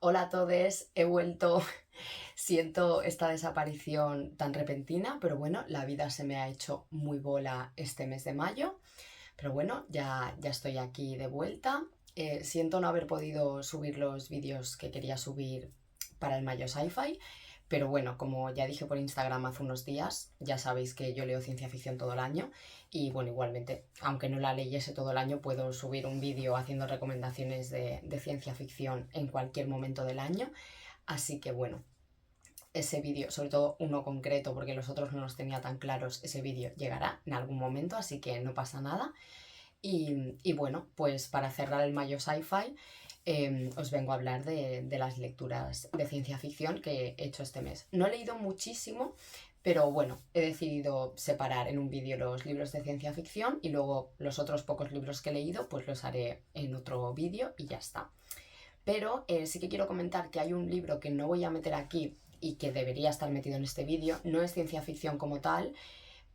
Hola a todos, he vuelto. Siento esta desaparición tan repentina, pero bueno, la vida se me ha hecho muy bola este mes de mayo. Pero bueno, ya estoy aquí de vuelta. Siento no haber podido subir los vídeos que quería subir para el Mayo Sci-Fi, pero bueno, como ya dije por Instagram hace unos días, ya sabéis que yo leo ciencia ficción todo el año y bueno, igualmente, aunque no la leyese todo el año, puedo subir un vídeo haciendo recomendaciones de ciencia ficción en cualquier momento del año. Así que bueno, ese vídeo, sobre todo uno concreto, porque los otros no los tenía tan claros, ese vídeo llegará en algún momento, así que no pasa nada. Y bueno, pues para cerrar el Mayo Sci-Fi, os vengo a hablar de las lecturas de ciencia ficción que he hecho este mes. No he leído muchísimo, pero bueno, he decidido separar en un vídeo los libros de ciencia ficción y luego los otros pocos libros que he leído, pues los haré en otro vídeo y ya está. Pero sí que quiero comentar que hay un libro que no voy a meter aquí y que debería estar metido en este vídeo. No es ciencia ficción como tal,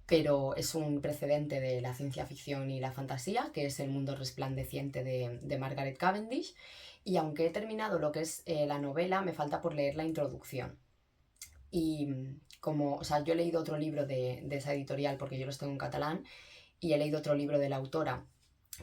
pero es un precedente de la ciencia ficción y la fantasía, que es El mundo resplandeciente de Margaret Cavendish. Y aunque he terminado lo que es la novela, me falta por leer la introducción. Y como, o sea, yo he leído otro libro de esa editorial porque yo los tengo en catalán y he leído otro libro de la autora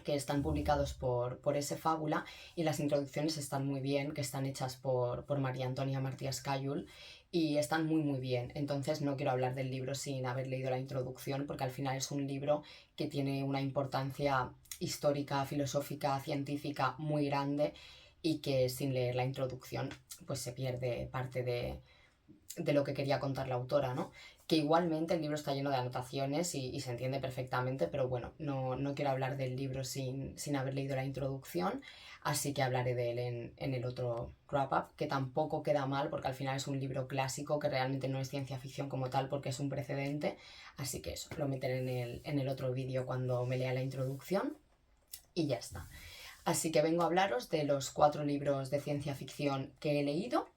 que están publicados por ese Fábula y las introducciones están muy bien, que están hechas por María Antonia Martí Cayul y están muy bien. Entonces no quiero hablar del libro sin haber leído la introducción porque al final es un libro que tiene una importancia histórica, filosófica, científica muy grande y que sin leer la introducción pues se pierde parte de lo que quería contar la autora, ¿no? Que igualmente el libro está lleno de anotaciones y se entiende perfectamente, pero bueno, no quiero hablar del libro sin haber leído la introducción, así que hablaré de él en el otro wrap-up, que tampoco queda mal porque al final es un libro clásico que realmente no es ciencia ficción como tal porque es un precedente, así que eso, lo meteré en el otro vídeo cuando me lea la introducción y ya está. Así que vengo a hablaros de los 4 libros de ciencia ficción que he leído.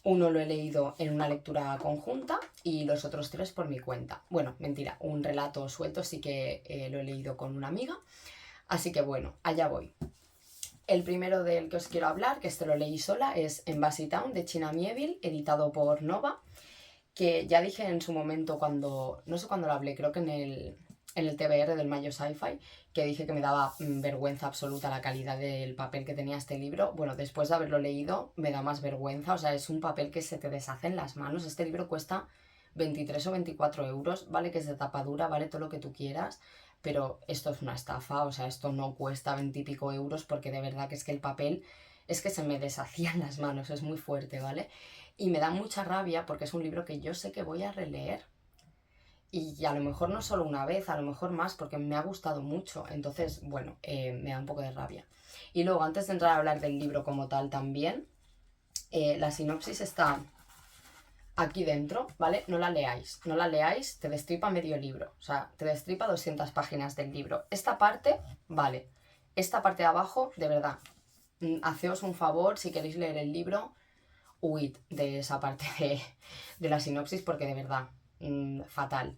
Uno lo he leído en una lectura conjunta y los otros 3 por mi cuenta. Bueno, mentira, un relato suelto sí que lo he leído con una amiga. Así que bueno, allá voy. El primero del que os quiero hablar, que este lo leí sola, es Embassy Town de China Miéville, editado por Nova, que ya dije en su momento cuando, no sé cuándo lo hablé, creo que en el TBR del Mayo Sci-Fi, que dije que me daba vergüenza absoluta la calidad del papel que tenía este libro. Bueno, después de haberlo leído me da más vergüenza, o sea, es un papel que se te deshace en las manos. Este libro cuesta 23 o 24 euros, vale que es de tapa dura, vale todo lo que tú quieras, pero esto es una estafa, o sea, esto no cuesta 20 y pico euros porque de verdad que es que el papel es que se me deshacía en las manos, es muy fuerte, ¿vale? Y me da mucha rabia porque es un libro que yo sé que voy a releer. Y a lo mejor no solo una vez, a lo mejor más, porque me ha gustado mucho. Entonces, bueno, me da un poco de rabia. Y luego, antes de entrar a hablar del libro como tal también, la sinopsis está aquí dentro, ¿vale? No la leáis, no la leáis, te destripa medio libro. O sea, te destripa 200 páginas del libro. Esta parte, vale. Esta parte de abajo, de verdad, haceos un favor, si queréis leer el libro, huid de esa parte de la sinopsis porque de verdad, fatal.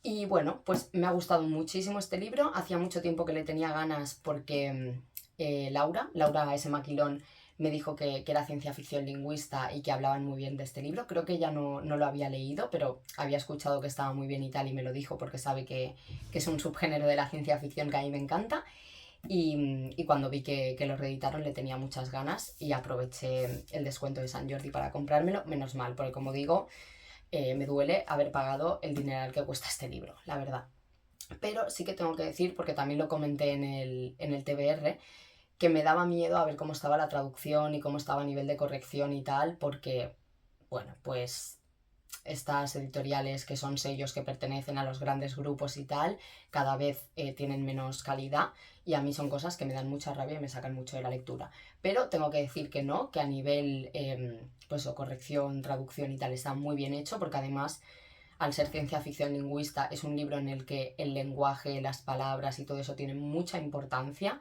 Y bueno, pues me ha gustado muchísimo este libro. Hacía mucho tiempo que le tenía ganas porque Laura S. Maquilón, me dijo que era ciencia ficción lingüista y que hablaban muy bien de este libro. Creo que ella no lo había leído, pero había escuchado que estaba muy bien y tal y me lo dijo porque sabe que es un subgénero de la ciencia ficción que a mí me encanta. Y cuando vi que lo reeditaron le tenía muchas ganas y aproveché el descuento de San Jordi para comprármelo. Menos mal, porque como digo, me duele haber pagado el dinero que cuesta este libro, la verdad. Pero sí que tengo que decir, porque también lo comenté en el TBR, que me daba miedo a ver cómo estaba la traducción y cómo estaba a nivel de corrección y tal, porque, bueno, pues estas editoriales que son sellos que pertenecen a los grandes grupos y tal, cada vez tienen menos calidad y a mí son cosas que me dan mucha rabia y me sacan mucho de la lectura. Pero tengo que decir que no, que a nivel pues o corrección, traducción y tal está muy bien hecho porque además al ser ciencia ficción lingüista es un libro en el que el lenguaje, las palabras y todo eso tienen mucha importancia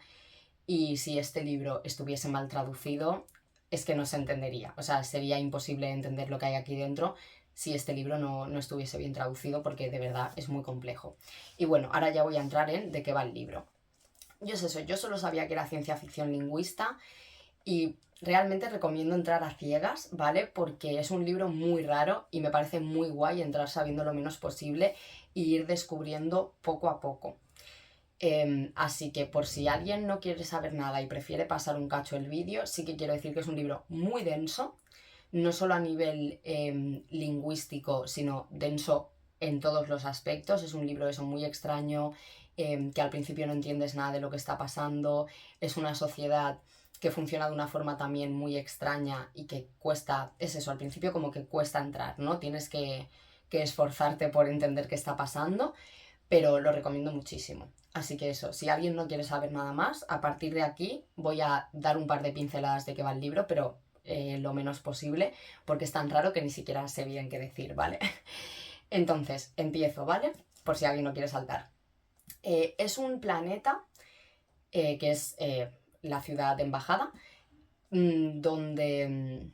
y si este libro estuviese mal traducido es que no se entendería, o sea, sería imposible entender lo que hay aquí dentro si este libro no estuviese bien traducido porque de verdad es muy complejo. Y bueno, ahora ya voy a entrar en de qué va el libro. Yo es eso, yo solo sabía que era ciencia ficción lingüista Y realmente recomiendo entrar a ciegas, ¿vale? Porque es un libro muy raro y me parece muy guay entrar sabiendo lo menos posible y ir descubriendo poco a poco. Así que por si alguien no quiere saber nada y prefiere pasar un cacho el vídeo, sí que quiero decir que es un libro muy denso, no solo a nivel lingüístico, sino denso en todos los aspectos. Es un libro eso muy extraño, que al principio no entiendes nada de lo que está pasando. Es una sociedad que funciona de una forma también muy extraña y que cuesta, es eso, al principio como que cuesta entrar, ¿no? Tienes que esforzarte por entender qué está pasando, pero lo recomiendo muchísimo. Así que eso, si alguien no quiere saber nada más, a partir de aquí voy a dar un par de pinceladas de qué va el libro, pero lo menos posible, porque es tan raro que ni siquiera sé bien qué decir, ¿vale? Entonces, empiezo, ¿vale? Por si alguien no quiere saltar. Es un planeta que es la ciudad de embajada, donde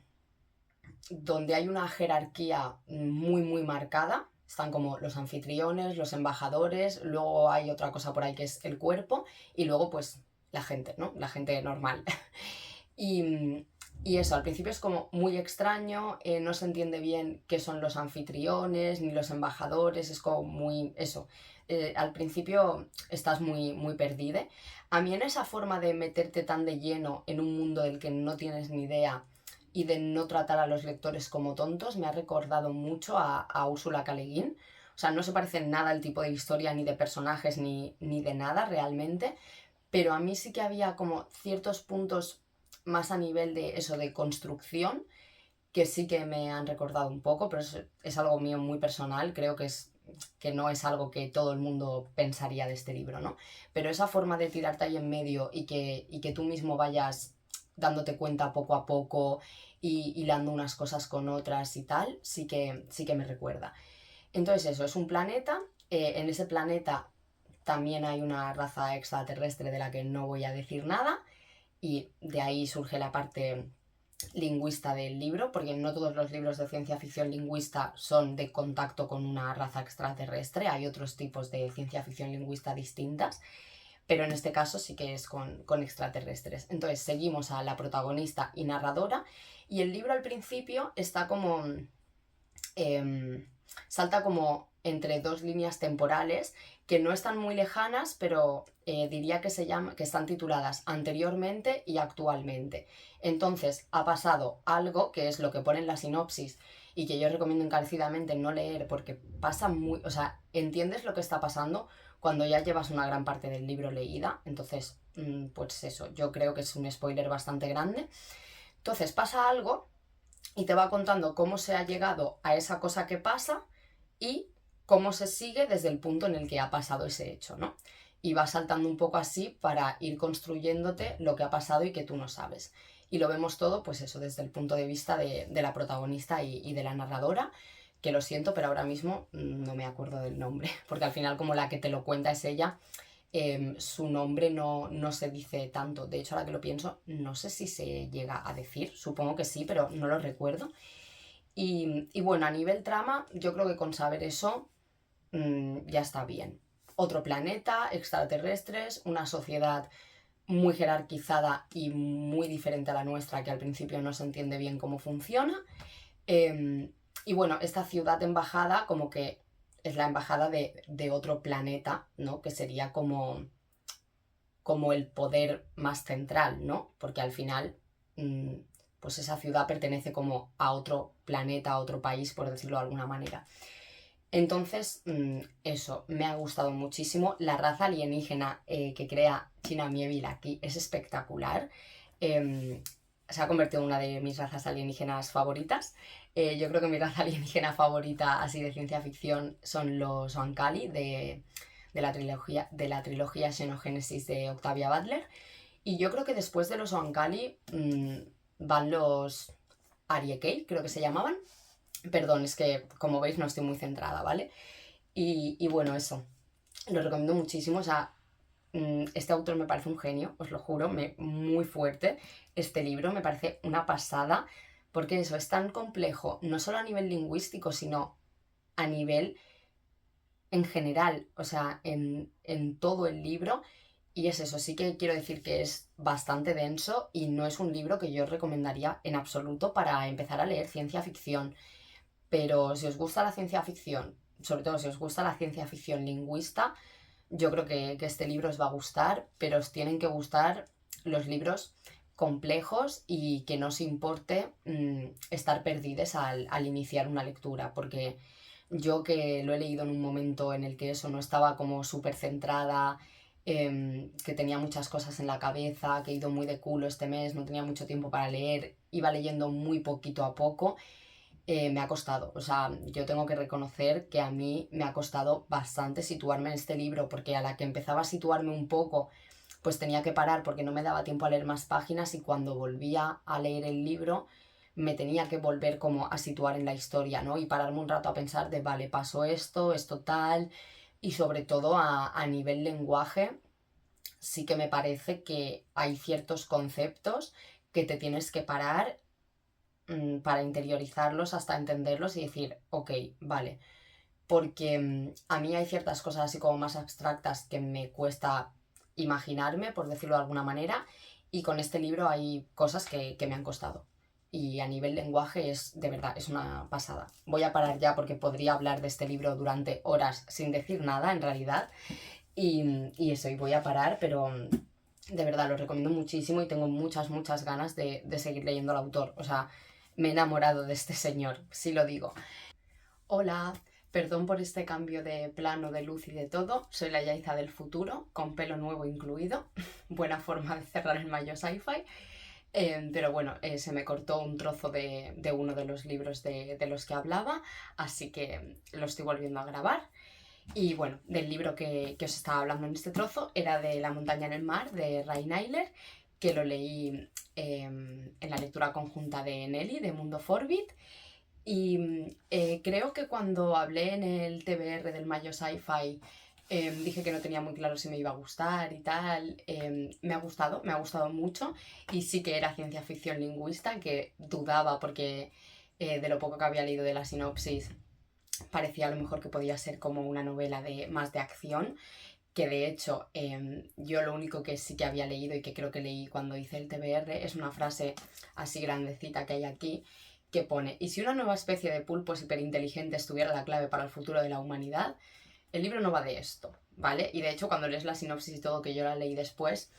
hay una jerarquía muy marcada. Están como los anfitriones, los embajadores, luego hay otra cosa por ahí que es el cuerpo y luego pues la gente, ¿no? La gente normal. Y, y eso, al principio es como muy extraño, no se entiende bien qué son los anfitriones ni los embajadores, es como muy eso. Al principio estás muy perdida. A mí en esa forma de meterte tan de lleno en un mundo del que no tienes ni idea y de no tratar a los lectores como tontos, me ha recordado mucho a Úrsula K. Le Guin. O sea, no se parece en nada el tipo de historia, ni de personajes, ni de nada realmente, pero a mí sí que había como ciertos puntos más a nivel de eso, de construcción, que sí que me han recordado un poco, pero es algo mío muy personal, creo que no es algo que todo el mundo pensaría de este libro, ¿no? Pero esa forma de tirarte ahí en medio y que tú mismo vayas dándote cuenta poco a poco y hilando unas cosas con otras y tal, sí que me recuerda. Entonces eso, es un planeta, en ese planeta también hay una raza extraterrestre de la que no voy a decir nada y de ahí surge la parte lingüista del libro, porque no todos los libros de ciencia ficción lingüista son de contacto con una raza extraterrestre, hay otros tipos de ciencia ficción lingüista distintas, pero en este caso sí que es con extraterrestres. Entonces seguimos a la protagonista y narradora y el libro al principio está como salta como entre dos líneas temporales que no están muy lejanas, pero diría que están tituladas anteriormente y actualmente. Entonces ha pasado algo, que es lo que pone en la sinopsis y que yo recomiendo encarecidamente no leer porque pasa muy... O sea, entiendes lo que está pasando cuando ya llevas una gran parte del libro leída. Entonces, pues eso, yo creo que es un spoiler bastante grande. Entonces pasa algo y te va contando cómo se ha llegado a esa cosa que pasa y cómo se sigue desde el punto en el que ha pasado ese hecho, ¿no? Y va saltando un poco así para ir construyéndote lo que ha pasado y que tú no sabes. Y lo vemos todo, pues eso, desde el punto de vista de la protagonista y de la narradora, que lo siento, pero ahora mismo no me acuerdo del nombre, porque al final como la que te lo cuenta es ella, su nombre no se dice tanto. De hecho, ahora que lo pienso, no sé si se llega a decir, supongo que sí, pero no lo recuerdo. Y bueno, a nivel trama, yo creo que con saber eso ya está bien. Otro planeta, extraterrestres, una sociedad muy jerarquizada y muy diferente a la nuestra, que al principio no se entiende bien cómo funciona. Y bueno, esta ciudad embajada como que es la embajada de otro planeta, ¿no? Que sería como el poder más central, ¿no? Porque al final, pues esa ciudad pertenece como a otro planeta, a otro país, por decirlo de alguna manera. Entonces, eso, me ha gustado muchísimo. La raza alienígena que crea China Miéville aquí es espectacular. Se ha convertido en una de mis razas alienígenas favoritas. Yo creo que mi raza alienígena favorita, así de ciencia ficción, son los Oankali de la trilogía Xenogénesis de Octavia Butler. Y yo creo que después de los Oankali van los Ariekei, creo que se llamaban. Perdón, es que como veis no estoy muy centrada, ¿vale? Y bueno, eso, lo recomiendo muchísimo. O sea, este autor me parece un genio, os lo juro, muy fuerte. Este libro me parece una pasada, porque eso es tan complejo, no solo a nivel lingüístico, sino a nivel en general, o sea, en todo el libro. Y es eso, sí que quiero decir que es bastante denso y no es un libro que yo recomendaría en absoluto para empezar a leer ciencia ficción. Pero si os gusta la ciencia ficción, sobre todo si os gusta la ciencia ficción lingüista, yo creo que este libro os va a gustar, pero os tienen que gustar los libros complejos y que no os importe estar perdidos al iniciar una lectura, porque yo que lo he leído en un momento en el que eso no estaba como súper centrada, que tenía muchas cosas en la cabeza, que he ido muy de culo este mes, no tenía mucho tiempo para leer, iba leyendo muy poquito a poco, me ha costado. O sea, yo tengo que reconocer que a mí me ha costado bastante situarme en este libro, porque a la que empezaba a situarme un poco, pues tenía que parar porque no me daba tiempo a leer más páginas y cuando volvía a leer el libro me tenía que volver como a situar en la historia, ¿no? Y pararme un rato a pensar de, vale, pasó esto, esto tal, y sobre todo a nivel lenguaje, sí que me parece que hay ciertos conceptos que te tienes que parar para interiorizarlos hasta entenderlos y decir, ok, vale, porque a mí hay ciertas cosas así como más abstractas que me cuesta imaginarme, por decirlo de alguna manera, y con este libro hay cosas que me han costado. Y a nivel lenguaje es, de verdad, es una pasada. Voy a parar ya porque podría hablar de este libro durante horas sin decir nada, en realidad. Y eso, y voy a parar, pero de verdad lo recomiendo muchísimo y tengo muchas, muchas ganas de seguir leyendo al autor. O sea, me he enamorado de este señor, sí lo digo. Hola, perdón por este cambio de plano, de luz y de todo. Soy la Yaiza del futuro, con pelo nuevo incluido. Buena forma de cerrar el mayo sci-fi. Pero bueno, se me cortó un trozo de uno de los libros de los que hablaba, así que lo estoy volviendo a grabar. Y bueno, del libro que os estaba hablando en este trozo era de La montaña en el mar, de Ray Nyler, que lo leí en la lectura conjunta de Nelly, de Mundo Forbit. Y creo que cuando hablé en el TBR del Mayo Sci-Fi dije que no tenía muy claro si me iba a gustar y tal. Me ha gustado mucho y sí que era ciencia ficción lingüista, que dudaba porque de lo poco que había leído de la sinopsis parecía a lo mejor que podía ser como una novela más de acción, que de hecho yo lo único que sí que había leído y que creo que leí cuando hice el TBR es una frase así grandecita que hay aquí que pone: y si una nueva especie de pulpos hiperinteligentes tuviera la clave para el futuro de la humanidad. El libro no va de esto, ¿vale? Y de hecho cuando lees la sinopsis y todo, que yo la leí después,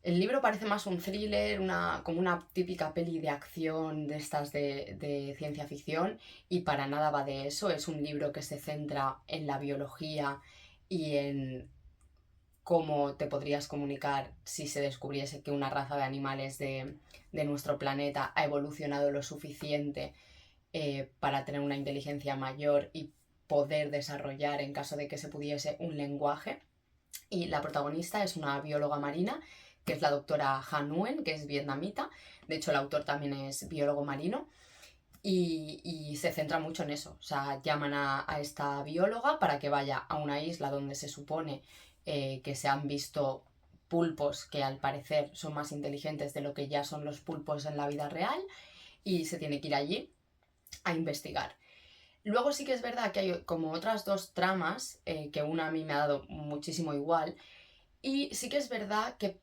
el libro parece más un thriller, como una típica peli de acción de estas de ciencia ficción, y para nada va de eso. Es un libro que se centra en la biología y en cómo te podrías comunicar si se descubriese que una raza de animales de nuestro planeta ha evolucionado lo suficiente para tener una inteligencia mayor y poder desarrollar, en caso de que se pudiese, un lenguaje. Y la protagonista es una bióloga marina, que es la doctora Han Nguyen, que es vietnamita. De hecho, el autor también es biólogo marino. Y se centra mucho en eso. O sea, llaman a esta bióloga para que vaya a una isla donde se supone que se han visto pulpos que al parecer son más inteligentes de lo que ya son los pulpos en la vida real, y se tiene que ir allí a investigar. Luego sí que es verdad que hay como otras dos tramas, que una a mí me ha dado muchísimo igual, y sí que es verdad que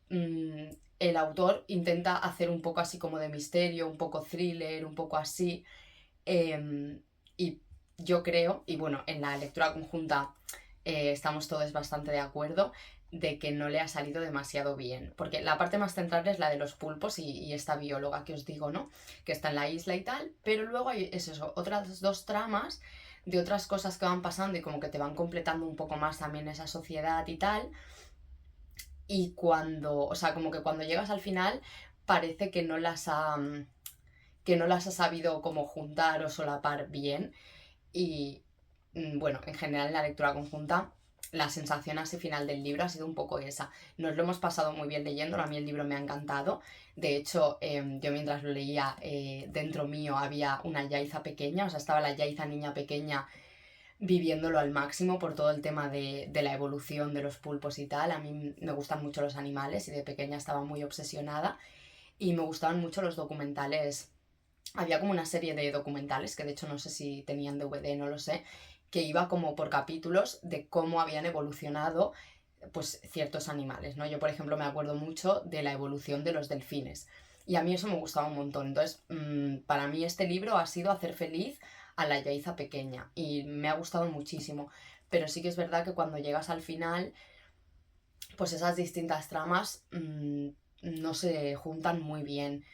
el autor intenta hacer un poco así como de misterio, un poco thriller, un poco así, eh, y yo creo, y bueno, en la lectura conjunta estamos todos bastante de acuerdo, de que no le ha salido demasiado bien. Porque la parte más central es la de los pulpos y esta bióloga que os digo, ¿no? Que está en la isla y tal. Pero luego hay, es eso, otras dos tramas de otras cosas que van pasando y como que te van completando un poco más también esa sociedad y tal. Y cuando, o sea, como que cuando llegas al final parece que no las ha sabido como juntar o solapar bien. Y bueno, en general en la lectura conjunta, la sensación así final del libro ha sido un poco esa. Nos lo hemos pasado muy bien leyéndolo, a mí el libro me ha encantado. De hecho, yo mientras lo leía, dentro mío había una Yaiza pequeña, o sea, estaba la Yaiza niña pequeña viviéndolo al máximo por todo el tema de la evolución de los pulpos y tal. A mí me gustan mucho los animales y de pequeña estaba muy obsesionada, y me gustaban mucho los documentales. Había como una serie de documentales, que de hecho no sé si tenían DVD, no lo sé, que iba como por capítulos de cómo habían evolucionado pues ciertos animales, ¿no? Yo, por ejemplo, me acuerdo mucho de la evolución de los delfines y a mí eso me gustaba un montón. Entonces, para mí este libro ha sido hacer feliz a la Yaiza pequeña y me ha gustado muchísimo. Pero sí que es verdad que cuando llegas al final, pues esas distintas tramas no se juntan muy bien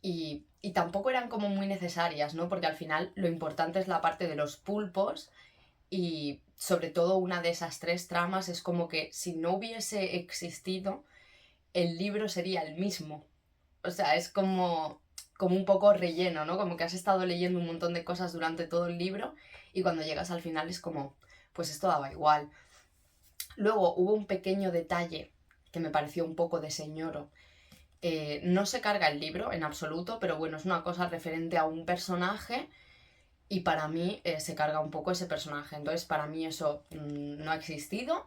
y tampoco eran como muy necesarias, ¿no? Porque al final lo importante es la parte de los pulpos y sobre todo una de esas tres tramas es como que si no hubiese existido, el libro sería el mismo. O sea, es como un poco relleno, ¿no? Como que has estado leyendo un montón de cosas durante todo el libro y cuando llegas al final es como, pues esto daba igual. Luego hubo un pequeño detalle que me pareció un poco de señoro. No se carga el libro en absoluto, pero bueno, es una cosa referente a un personaje y para mí se carga un poco ese personaje. Entonces, para mí eso no ha existido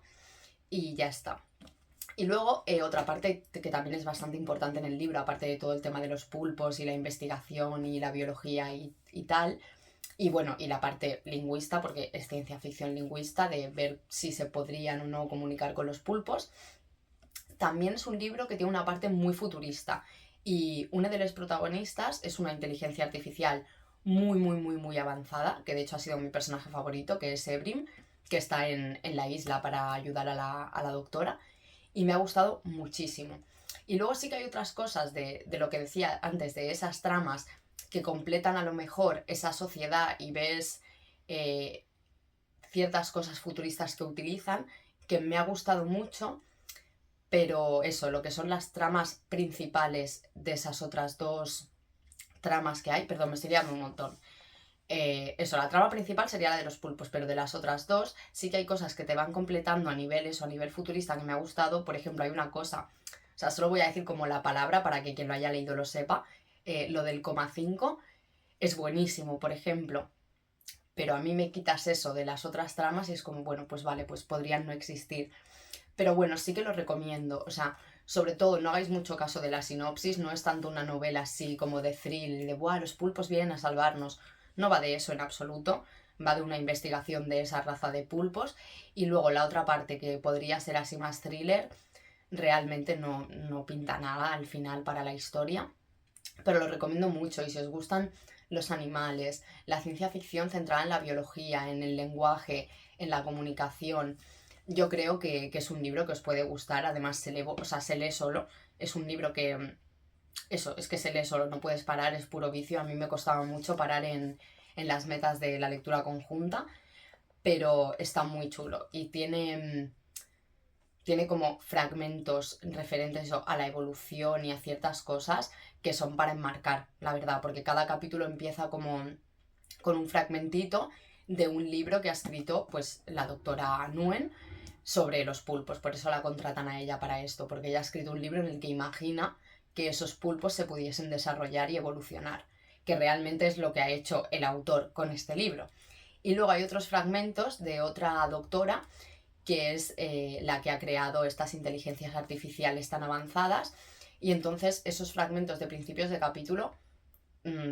y ya está. Y luego otra parte que también es bastante importante en el libro, aparte de todo el tema de los pulpos y la investigación y la biología y tal, y bueno, y la parte lingüista, porque es ciencia ficción lingüista, de ver si se podrían o no comunicar con los pulpos. También es un libro que tiene una parte muy futurista y uno de los protagonistas es una inteligencia artificial muy, muy, muy, muy avanzada, que de hecho ha sido mi personaje favorito, que es Ebrim, que está en la isla para ayudar a la doctora, y me ha gustado muchísimo. Y luego sí que hay otras cosas de lo que decía antes, de esas tramas que completan a lo mejor esa sociedad y ves ciertas cosas futuristas que utilizan, que me ha gustado mucho, pero eso, lo que son las tramas principales de esas otras dos tramas que hay, perdón, me estoy liando un montón. Eso, la trama principal sería la de los pulpos, pero de las otras dos sí que hay cosas que te van completando a niveles o a nivel futurista que me ha gustado. Por ejemplo, hay una cosa, o sea, solo voy a decir como la palabra para que quien lo haya leído lo sepa. Lo del coma 5 es buenísimo, por ejemplo, pero a mí me quitas eso de las otras tramas y es como, bueno, pues vale, pues podrían no existir. Pero bueno, sí que lo recomiendo. O sea, sobre todo no hagáis mucho caso de la sinopsis, no es tanto una novela así como de thrill, de ¡buah, los pulpos vienen a salvarnos! No va de eso en absoluto, va de una investigación de esa raza de pulpos. Y luego la otra parte que podría ser así más thriller, realmente no pinta nada al final para la historia. Pero lo recomiendo mucho y si os gustan los animales, la ciencia ficción centrada en la biología, en el lenguaje, en la comunicación, yo creo que es un libro que os puede gustar. Además o sea, se lee solo, es un libro que, eso, es que se lee solo, no puedes parar, es puro vicio. A mí me costaba mucho parar en las metas de la lectura conjunta, pero está muy chulo y tiene como fragmentos referentes a la evolución y a ciertas cosas que son para enmarcar, la verdad, porque cada capítulo empieza como con un fragmentito de un libro que ha escrito pues la doctora Nguyen sobre los pulpos. Por eso la contratan a ella para esto, porque ella ha escrito un libro en el que imagina que esos pulpos se pudiesen desarrollar y evolucionar, que realmente es lo que ha hecho el autor con este libro. Y luego hay otros fragmentos de otra doctora que es la que ha creado estas inteligencias artificiales tan avanzadas, y entonces esos fragmentos de principios de capítulo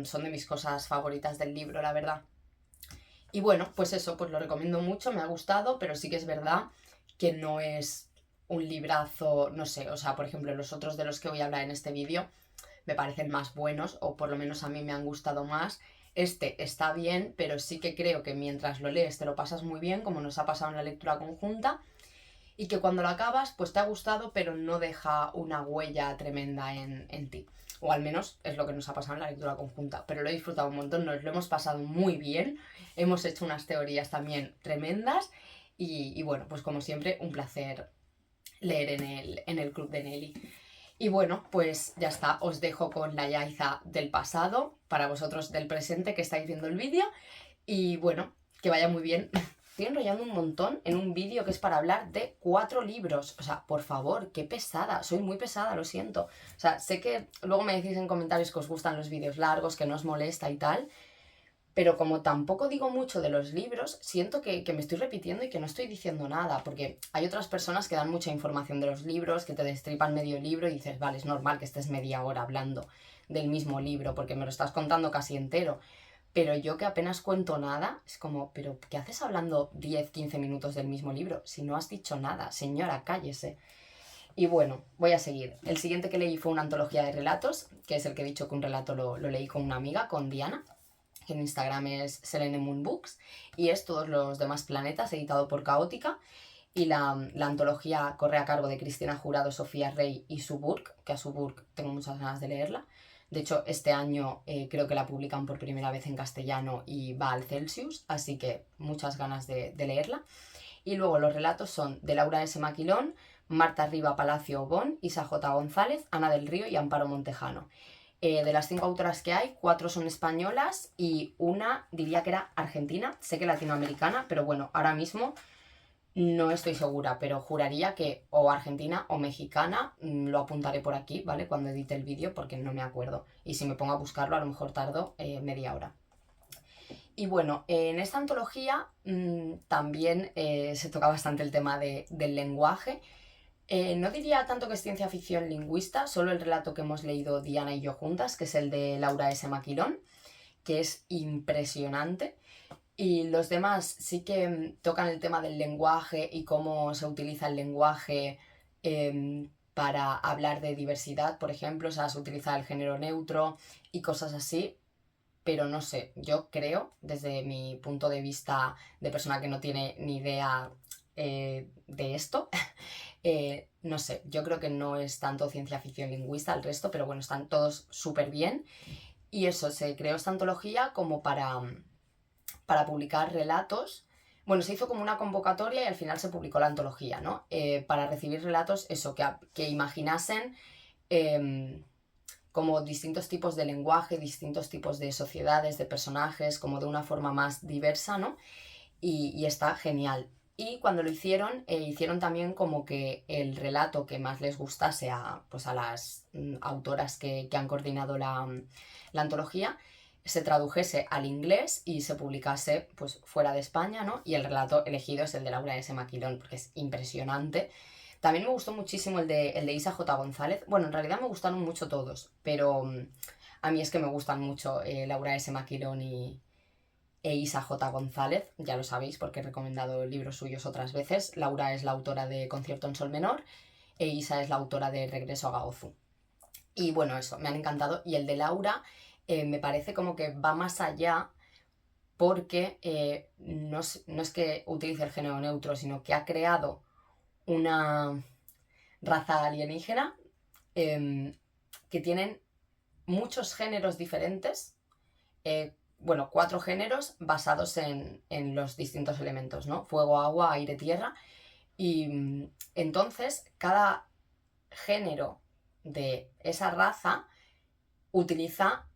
son de mis cosas favoritas del libro, la verdad. Y bueno, pues eso, pues lo recomiendo mucho, me ha gustado, pero sí que es verdad que no es un librazo, no sé, o sea, por ejemplo, los otros de los que voy a hablar en este vídeo me parecen más buenos, o por lo menos a mí me han gustado más. Este está bien, pero sí que creo que mientras lo lees te lo pasas muy bien, como nos ha pasado en la lectura conjunta, y que cuando lo acabas, pues te ha gustado, pero no deja una huella tremenda en ti. O al menos es lo que nos ha pasado en la lectura conjunta. Pero lo he disfrutado un montón, nos lo hemos pasado muy bien, hemos hecho unas teorías también tremendas, y bueno, pues como siempre, un placer leer en el club de Nelly. Y bueno, pues ya está, os dejo con la Yaiza del pasado, para vosotros del presente que estáis viendo el vídeo, y bueno, que vaya muy bien. Estoy enrollando un montón en un vídeo que es para hablar de 4 libros. O sea, por favor, qué pesada. Soy muy pesada, lo siento. O sea, sé que luego me decís en comentarios que os gustan los vídeos largos, que no os molesta y tal, pero como tampoco digo mucho de los libros, siento que me estoy repitiendo y que no estoy diciendo nada, porque hay otras personas que dan mucha información de los libros, que te destripan medio libro y dices, vale, es normal que estés media hora hablando del mismo libro, porque me lo estás contando casi entero. pero yo que apenas cuento nada, es como, pero ¿qué haces hablando 10-15 minutos del mismo libro? Si no has dicho nada, señora, cállese. Y bueno, voy a seguir. El siguiente que leí fue una antología de relatos, que es el que he dicho que un relato lo leí con una amiga, con Diana, que en Instagram es Selene Moon Books, y es Todos los demás planetas, editado por Caótica. Y la antología corre a cargo de Cristina Jurado, Sofía Rey y Suburg, que a Suburg tengo muchas ganas de leerla. De hecho, este año creo que la publican por primera vez en castellano y va al Celsius, así que muchas ganas de leerla. Y luego los relatos son de Laura S. Maquilón, Marta Riva Palacio Obón, Isa J. González, Ana del Río y Amparo Montejano. De las 5 autoras que hay, 4 son españolas y una diría que era argentina, sé que latinoamericana, pero bueno, ahora mismo no estoy segura, pero juraría que o argentina o mexicana, lo apuntaré por aquí, ¿vale? Cuando edite el vídeo porque no me acuerdo. Y si me pongo a buscarlo a lo mejor tardo media hora. Y bueno, en esta antología también se toca bastante el tema del lenguaje. No diría tanto que es ciencia ficción lingüista, solo el relato que hemos leído Diana y yo juntas, que es el de Laura S. Maquilón, que es impresionante. Y los demás sí que tocan el tema del lenguaje y cómo se utiliza el lenguaje para hablar de diversidad, por ejemplo, o sea, se utiliza el género neutro y cosas así, pero no sé, yo creo, desde mi punto de vista de persona que no tiene ni idea de esto, no sé, yo creo que no es tanto ciencia ficción lingüista el resto, pero bueno, están todos súper bien. Y eso, se creó esta antología como para publicar relatos. Bueno, se hizo como una convocatoria y al final se publicó la antología, ¿no? Para recibir relatos, eso, que imaginasen como distintos tipos de lenguaje, distintos tipos de sociedades, de personajes, como de una forma más diversa, ¿no? Y está genial. Y cuando lo hicieron, hicieron también como que el relato que más les gustase pues a las autoras que han coordinado la antología se tradujese al inglés y se publicase pues fuera de España, ¿no? Y el relato elegido es el de Laura S. Maquilón, porque es impresionante. También me gustó muchísimo el de Isa J. González. Bueno, en realidad me gustaron mucho todos, pero a mí es que me gustan mucho Laura S. Maquilón e Isa J. González, ya lo sabéis porque he recomendado libros suyos otras veces. Laura es la autora de Concierto en Sol Menor e Isa es la autora de Regreso a Gaozu. Y bueno, eso, me han encantado. Y el de Laura me parece como que va más allá porque no es que utilice el género neutro, sino que ha creado una raza alienígena que tienen muchos géneros diferentes, bueno, 4 géneros basados en los distintos elementos, ¿no? Fuego, agua, aire, tierra. Y entonces cada género de esa raza utiliza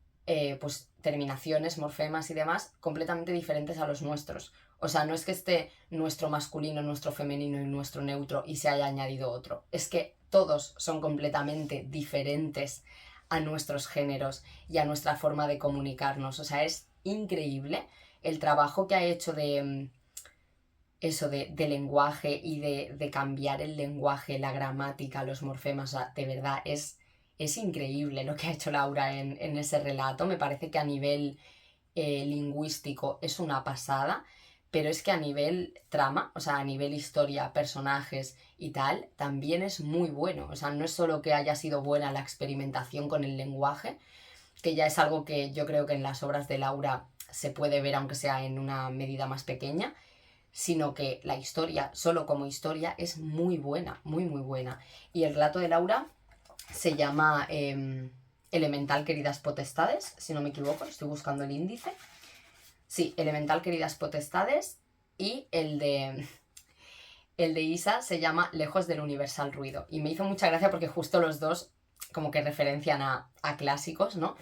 pues terminaciones, morfemas y demás completamente diferentes a los nuestros. O sea, no es que esté nuestro masculino, nuestro femenino y nuestro neutro y se haya añadido otro. Es que todos son completamente diferentes a nuestros géneros y a nuestra forma de comunicarnos. O sea, es increíble el trabajo que ha hecho de eso, de lenguaje y de cambiar el lenguaje, la gramática, los morfemas. O sea, de verdad, es increíble lo que ha hecho Laura en ese relato. Me parece que a nivel lingüístico es una pasada, pero es que a nivel trama, o sea, a nivel historia, personajes y tal, también es muy bueno. O sea, no es solo que haya sido buena la experimentación con el lenguaje, que ya es algo que yo creo que en las obras de Laura se puede ver, aunque sea en una medida más pequeña, sino que la historia, solo como historia, es muy buena, muy, muy buena. Y el relato de Laura se llama Elemental Queridas Potestades, si no me equivoco, estoy buscando el índice. Sí, Elemental Queridas Potestades, y el de Isa se llama Lejos del Universal Ruido. Y me hizo mucha gracia porque justo los dos como que referencian a clásicos, ¿no?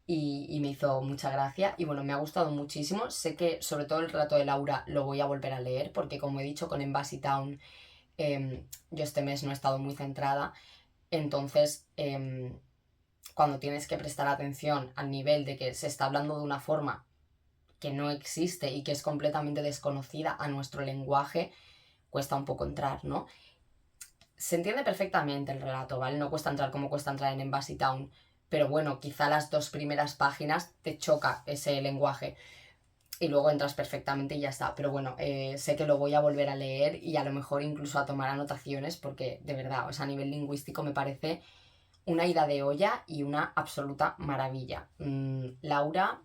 Y me hizo mucha gracia y bueno, me ha gustado muchísimo. Sé que sobre todo el relato de Laura lo voy a volver a leer porque como he dicho con Embassy Town yo este mes no he estado muy centrada, entonces cuando tienes que prestar atención al nivel de que se está hablando de una forma que no existe y que es completamente desconocida a nuestro lenguaje, cuesta un poco entrar, ¿no? Se entiende perfectamente el relato, ¿vale? No cuesta entrar como cuesta entrar en Embassy Town, pero bueno, quizá las 2 primeras páginas te choca ese lenguaje y luego entras perfectamente y ya está. Pero bueno, sé que lo voy a volver a leer y a lo mejor incluso a tomar anotaciones porque de verdad, o sea, a nivel lingüístico me parece una ida de olla y una absoluta maravilla. Laura,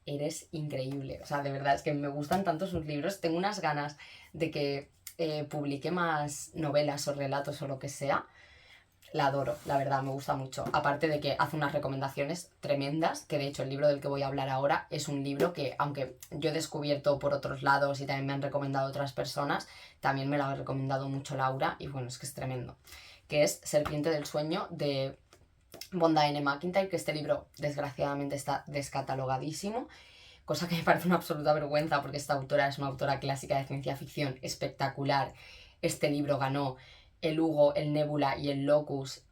eres increíble. O sea, de verdad, es que me gustan tanto sus libros. Tengo unas ganas de que publique más novelas o relatos o lo que sea. La adoro, la verdad, me gusta mucho. Aparte de que hace unas recomendaciones tremendas, que de hecho el libro del que voy a hablar ahora es un libro que, aunque yo he descubierto por otros lados y también me han recomendado otras personas, también me lo ha recomendado mucho Laura y bueno, es que es tremendo. Que es Serpiente del Sueño de Vonda N. McIntyre, que este libro desgraciadamente está descatalogadísimo, cosa que me parece una absoluta vergüenza porque esta autora es una autora clásica de ciencia ficción espectacular. Este libro ganó el Hugo, el Nébula y el Locus.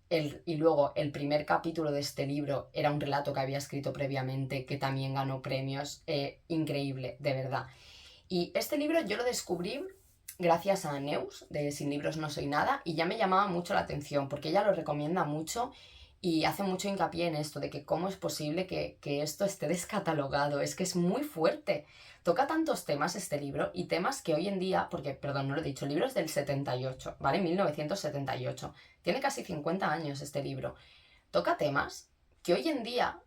Y luego el primer capítulo de este libro era un relato que había escrito previamente que también ganó premios. Increíble, de verdad. Y este libro yo lo descubrí gracias a Neus, de Sin libros no soy nada, y ya me llamaba mucho la atención, porque ella lo recomienda mucho y hace mucho hincapié en esto, de que cómo es posible que esto esté descatalogado, es que es muy fuerte. Toca tantos temas este libro, y temas que hoy en día, porque, perdón, no lo he dicho, el libro es del 78, ¿vale? 1978. Tiene casi 50 años este libro. Toca temas que hoy en día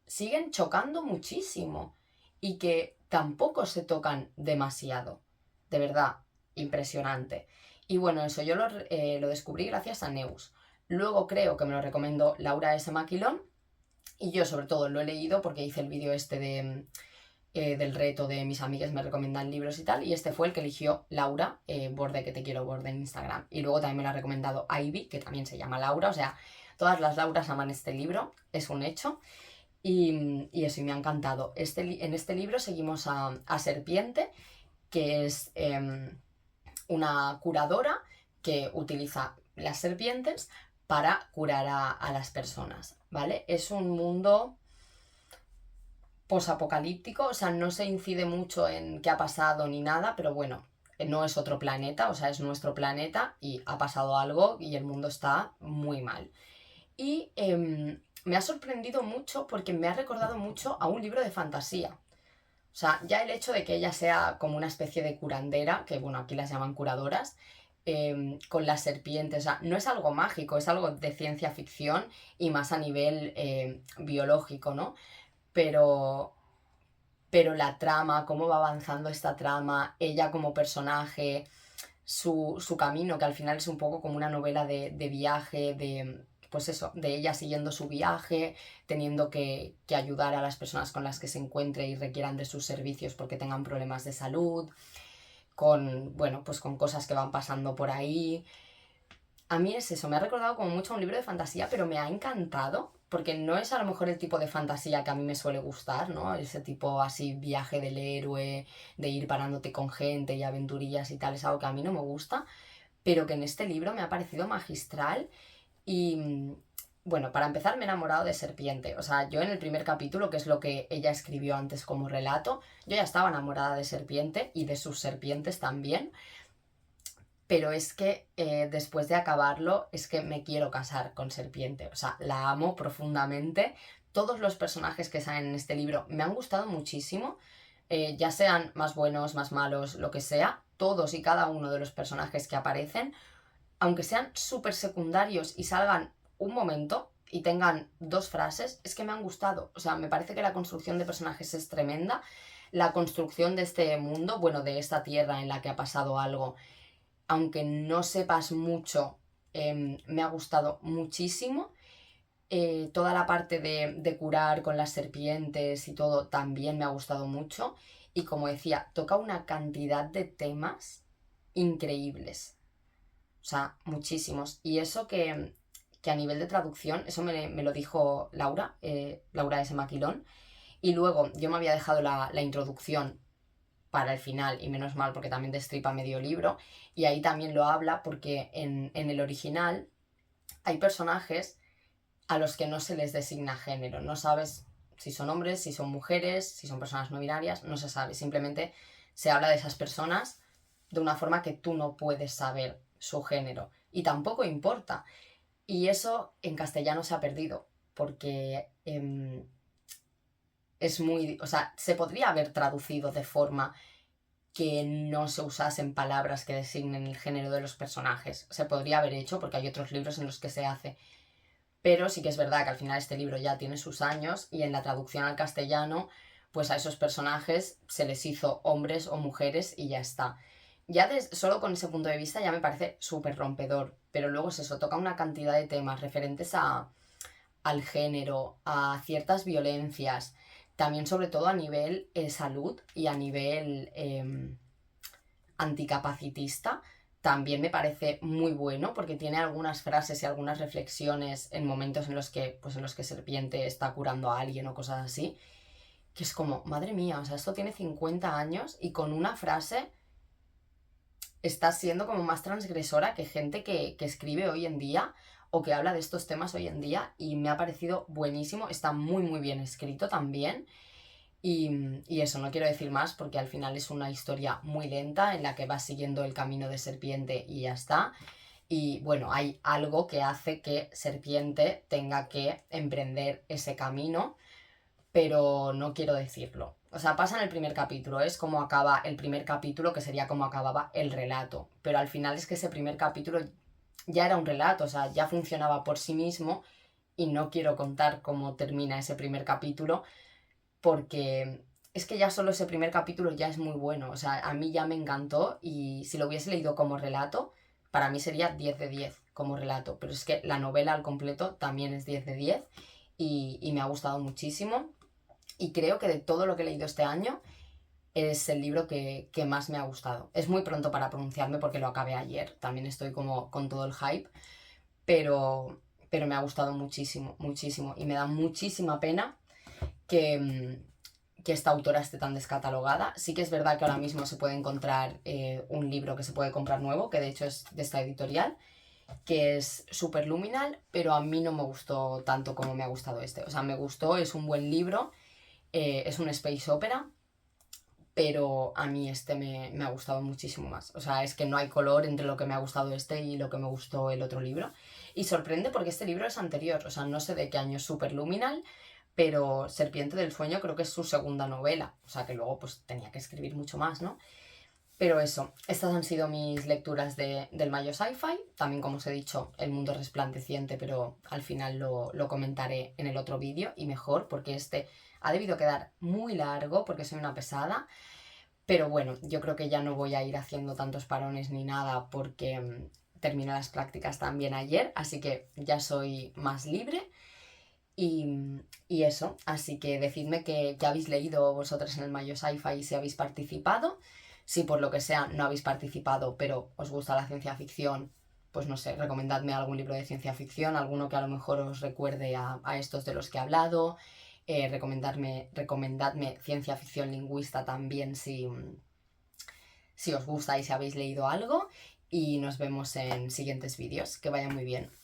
siguen chocando muchísimo y que tampoco se tocan demasiado. De verdad, impresionante. Y bueno, eso yo lo descubrí gracias a Neus. Luego creo que me lo recomendó Laura S. Maquilón y yo sobre todo lo he leído porque hice el vídeo este del reto de mis amigas me recomiendan libros y tal, y este fue el que eligió Laura, Borde que te quiero Borde en Instagram. Y luego también me lo ha recomendado Ivy, que también se llama Laura, o sea, todas las Lauras aman este libro, es un hecho. Y eso, y me ha encantado. En este libro seguimos a Serpiente, que es una curadora que utiliza las serpientes para curar a las personas, ¿vale? Es un mundo posapocalíptico, o sea, no se incide mucho en qué ha pasado ni nada, pero bueno, no es otro planeta, o sea, es nuestro planeta y ha pasado algo y el mundo está muy mal. Y me ha sorprendido mucho porque me ha recordado mucho a un libro de fantasía. O sea, ya el hecho de que ella sea como una especie de curandera, que bueno, aquí las llaman curadoras, con las serpientes, o sea, no es algo mágico, es algo de ciencia ficción y más a nivel biológico, ¿no? Pero, pero la trama, cómo va avanzando esta trama, ella como personaje, su camino, que al final es un poco como una novela de viaje, pues eso, de ella siguiendo su viaje, teniendo que ayudar a las personas con las que se encuentre y requieran de sus servicios porque tengan problemas de salud, con, bueno, pues con cosas que van pasando por ahí. A mí es eso, me ha recordado como mucho a un libro de fantasía, pero me ha encantado, porque no es a lo mejor el tipo de fantasía que a mí me suele gustar, ¿no? Ese tipo así, viaje del héroe, de ir parándote con gente y aventurillas y tal, es algo que a mí no me gusta, pero que en este libro me ha parecido magistral y, bueno, para empezar me he enamorado de Serpiente. O sea, yo en el primer capítulo, que es lo que ella escribió antes como relato, yo ya estaba enamorada de Serpiente y de sus serpientes también, pero es que después de acabarlo es que me quiero casar con Serpiente, o sea, la amo profundamente. Todos los personajes que salen en este libro me han gustado muchísimo, ya sean más buenos, más malos, lo que sea, todos y cada uno de los personajes que aparecen, aunque sean súper secundarios y salgan un momento y tengan 2 frases, es que me han gustado. O sea, me parece que la construcción de personajes es tremenda, la construcción de este mundo, bueno, de esta tierra en la que ha pasado algo, aunque no sepas mucho, me ha gustado muchísimo. Toda la parte de curar con las serpientes y todo también me ha gustado mucho. Y como decía, toca una cantidad de temas increíbles. O sea, muchísimos. Y eso que a nivel de traducción, eso me lo dijo Laura, Laura S. Maquilón. Y luego yo me había dejado la introducción para el final, y menos mal porque también destripa medio libro, y ahí también lo habla porque en el original hay personajes a los que no se les designa género, no sabes si son hombres, si son mujeres, si son personas no binarias, no se sabe, simplemente se habla de esas personas de una forma que tú no puedes saber su género, y tampoco importa, y eso en castellano se ha perdido, porque es muy... O sea, se podría haber traducido de forma que no se usasen palabras que designen el género de los personajes. Se podría haber hecho porque hay otros libros en los que se hace. Pero sí que es verdad que al final este libro ya tiene sus años y en la traducción al castellano, pues a esos personajes se les hizo hombres o mujeres y ya está. Ya solo con ese punto de vista ya me parece súper rompedor, pero luego se eso toca una cantidad de temas referentes al género, a ciertas violencias, también sobre todo a nivel salud y a nivel anticapacitista, también me parece muy bueno porque tiene algunas frases y algunas reflexiones en momentos en los que, pues en los que Serpiente está curando a alguien o cosas así, que es como, madre mía, o sea, esto tiene 50 años y con una frase está siendo como más transgresora que gente que escribe hoy en día o que habla de estos temas hoy en día, y me ha parecido buenísimo, está muy muy bien escrito también. Y eso, no quiero decir más porque al final es una historia muy lenta en la que vas siguiendo el camino de Serpiente y ya está. Y bueno, hay algo que hace que Serpiente tenga que emprender ese camino, pero no quiero decirlo. O sea, pasa en el primer capítulo, es como acaba el primer capítulo, que sería como acababa el relato. Pero al final es que ese primer capítulo ya era un relato, o sea, ya funcionaba por sí mismo, y no quiero contar cómo termina ese primer capítulo porque es que ya solo ese primer capítulo ya es muy bueno. O sea, a mí ya me encantó y si lo hubiese leído como relato, para mí sería 10 de 10 como relato. Pero es que la novela al completo también es 10 de 10 y me ha gustado muchísimo. Y creo que de todo lo que he leído este año es el libro que más me ha gustado. Es muy pronto para pronunciarme porque lo acabé ayer. También estoy como con todo el hype, pero me ha gustado muchísimo, muchísimo. Y me da muchísima pena que esta autora esté tan descatalogada. Sí que es verdad que ahora mismo se puede encontrar un libro que se puede comprar nuevo, que de hecho es de esta editorial, que es Superluminal, pero a mí no me gustó tanto como me ha gustado este. O sea, me gustó, es un buen libro, es un space opera, pero a mí este me ha gustado muchísimo más. O sea, es que no hay color entre lo que me ha gustado este y lo que me gustó el otro libro. Y sorprende porque este libro es anterior, o sea, no sé de qué año es Superluminal, pero Serpiente del Sueño creo que es su segunda novela, o sea que luego pues tenía que escribir mucho más, ¿no? Pero eso, estas han sido mis lecturas del Mayo Sci-Fi. También, como os he dicho, El Mundo Resplandeciente, pero al final lo comentaré en el otro vídeo y mejor, porque este ha debido quedar muy largo porque soy una pesada. Pero bueno, yo creo que ya no voy a ir haciendo tantos parones ni nada porque terminé las prácticas también ayer, así que ya soy más libre. Y eso, así que decidme que habéis leído vosotras en el Mayo Sci-Fi y si habéis participado. Si por lo que sea no habéis participado, pero os gusta la ciencia ficción, pues no sé, recomendadme algún libro de ciencia ficción, alguno que a lo mejor os recuerde a estos de los que he hablado. Recomendadme ciencia ficción lingüista también si os gusta y si habéis leído algo. Y nos vemos en siguientes vídeos. Que vaya muy bien.